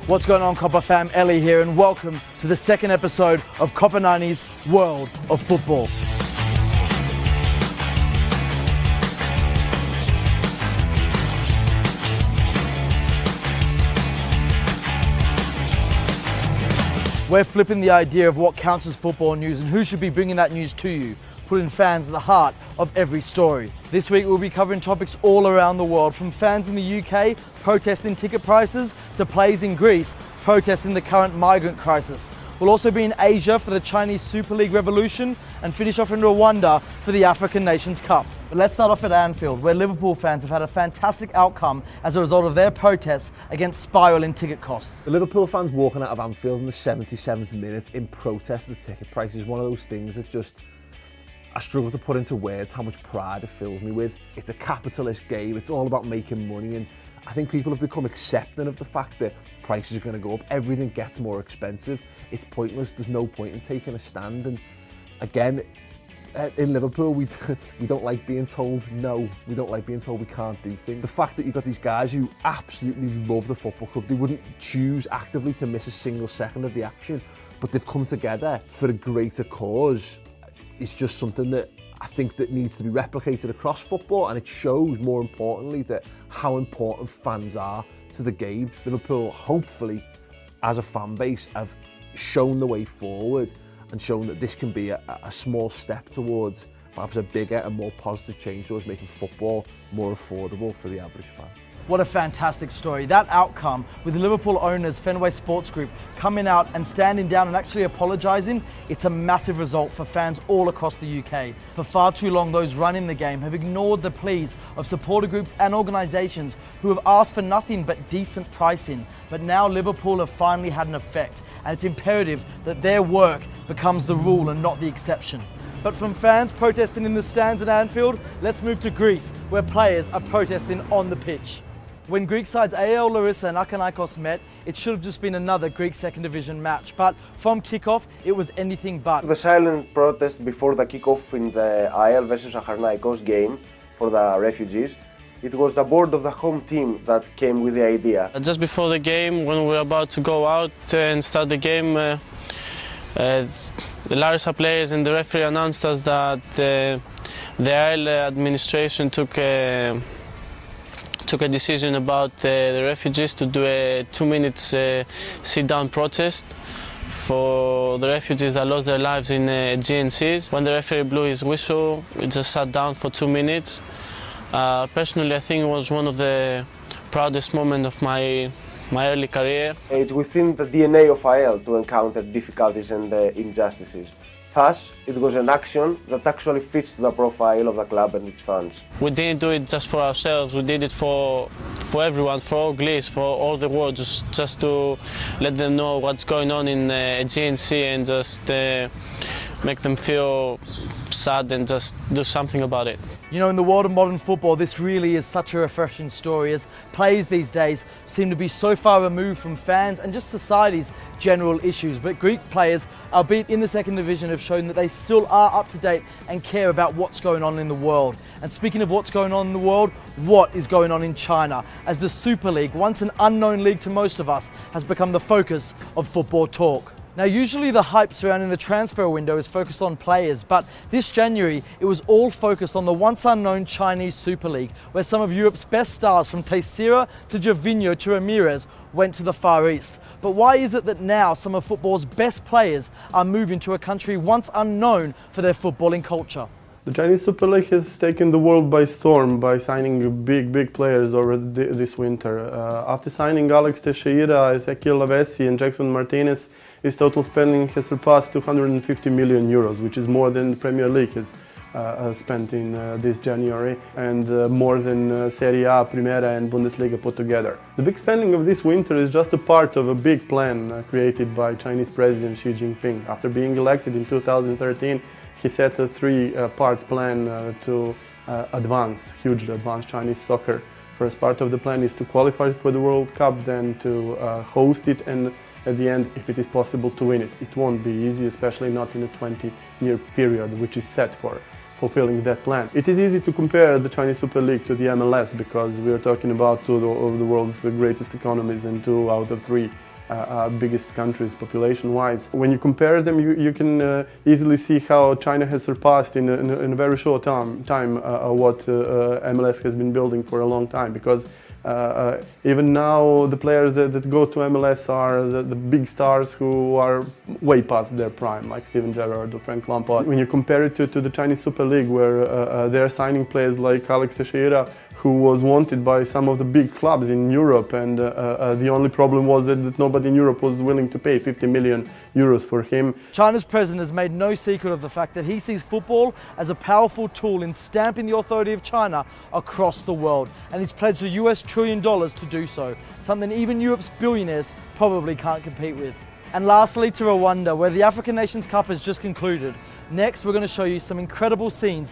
What's going on, Copper fam? Ellie here, and welcome to the second episode of Copper 90's World of Football. We're flipping the idea of what counts as football news and who should be bringing that news to you, putting fans at the heart of every story. This week we'll be covering topics all around the world, from fans in the UK protesting ticket prices to players in Greece protesting the current migrant crisis. We'll also be in Asia for the Chinese Super League revolution and finish off in Rwanda for the African Nations Cup. But let's start off at Anfield, where Liverpool fans have had a fantastic outcome as a result of their protests against spiralling ticket costs. The Liverpool fans walking out of Anfield in the 77th minute in protest of the ticket price is one of those things that I struggle to put into words how much pride it fills me with. It's a capitalist game, it's all about making money, and I think people have become accepting of the fact that prices are going to go up, everything gets more expensive, it's pointless, there's no point in taking a stand. And again, in Liverpool, we don't like being told no, we don't like being told we can't do things. The fact that you've got these guys who absolutely love the football club, they wouldn't choose actively to miss a single second of the action, but they've come together for a greater cause. It's just something that I think that needs to be replicated across football, and it shows, more importantly, that how important fans are to the game. Liverpool, hopefully, as a fan base, have shown the way forward and shown that this can be a small step towards perhaps a bigger and more positive change towards making football more affordable for the average fan. What a fantastic story. That outcome, with the Liverpool owners, Fenway Sports Group, coming out and standing down and actually apologising, it's a massive result for fans all across the UK. For far too long, those running the game have ignored the pleas of supporter groups and organisations who have asked for nothing but decent pricing. But now Liverpool have finally had an effect, and it's imperative that their work becomes the rule and not the exception. But from fans protesting in the stands at Anfield, let's move to Greece, where players are protesting on the pitch. When Greek sides AL Larissa and Akanakos met, it should have just been another Greek second division match, but from kickoff, it was anything but. The silent protest before the kickoff in the AL versus Akanakos game for the refugees, it was the board of the home team that came with the idea. Just before the game, when we were about to go out and start the game, the Larissa players and the referee announced us that the AL administration took a decision about the refugees to do a 2 minutes sit-down protest for the refugees that lost their lives in GNCs. When the referee blew his whistle, we just sat down for 2 minutes. Personally, I think it was one of the proudest moments of my early career. It's within the DNA of AL to encounter difficulties and injustices. Thus, it was an action that actually fits to the profile of the club and its fans. We didn't do it just for ourselves, we did it for everyone, for all Greece, for all the world, just to let them know what's going on in GNC and just make them feel sad and just do something about it. You know, in the world of modern football, this really is such a refreshing story, as players these days seem to be so far removed from fans and just society's general issues. But Greek players, albeit in the second division, have shown that they still are up to date and care about what's going on in the world. And speaking of what's going on in the world, what is going on in China, as the Super League, once an unknown league to most of us, has become the focus of football talk. Now, usually the hype surrounding the transfer window is focused on players, but this January it was all focused on the once unknown Chinese Super League, where some of Europe's best stars, from Teixeira to Gervinho to Ramirez, went to the Far East. But why is it that now some of football's best players are moving to a country once unknown for their footballing culture? The Chinese Super League has taken the world by storm by signing big players over this winter. After signing Alex Teixeira, Ezequiel Lavezzi and Jackson Martinez, his total spending has surpassed 250 million euros, which is more than the Premier League has spent in this January, and more than Serie A, Primera and Bundesliga put together. The big spending of this winter is just a part of a big plan created by Chinese President Xi Jinping. After being elected in 2013, he set a three-part plan to hugely advance Chinese soccer. First part of the plan is to qualify for the World Cup, then to host it, and at the end, if it is possible, to win it. It won't be easy, especially not in a 20-year period, which is set for fulfilling that plan. It is easy to compare the Chinese Super League to the MLS because we are talking about two of the world's greatest economies, and 2 out of 3 biggest countries population-wise. When you compare them, you can easily see how China has surpassed in a very short time what MLS has been building for a long time, because even now the players that go to MLS are the big stars who are way past their prime, like Steven Gerrard or Frank Lampard. When you compare it to the Chinese Super League, where they're signing players like Alex Teixeira, who was wanted by some of the big clubs in Europe, and the only problem was that nobody in Europe was willing to pay 50 million euros for him. China's president has made no secret of the fact that he sees football as a powerful tool in stamping the authority of China across the world, and he's pledged $1 trillion to do so, something even Europe's billionaires probably can't compete with. And lastly, to Rwanda, where the African Nations Cup has just concluded. Next, we're going to show you some incredible scenes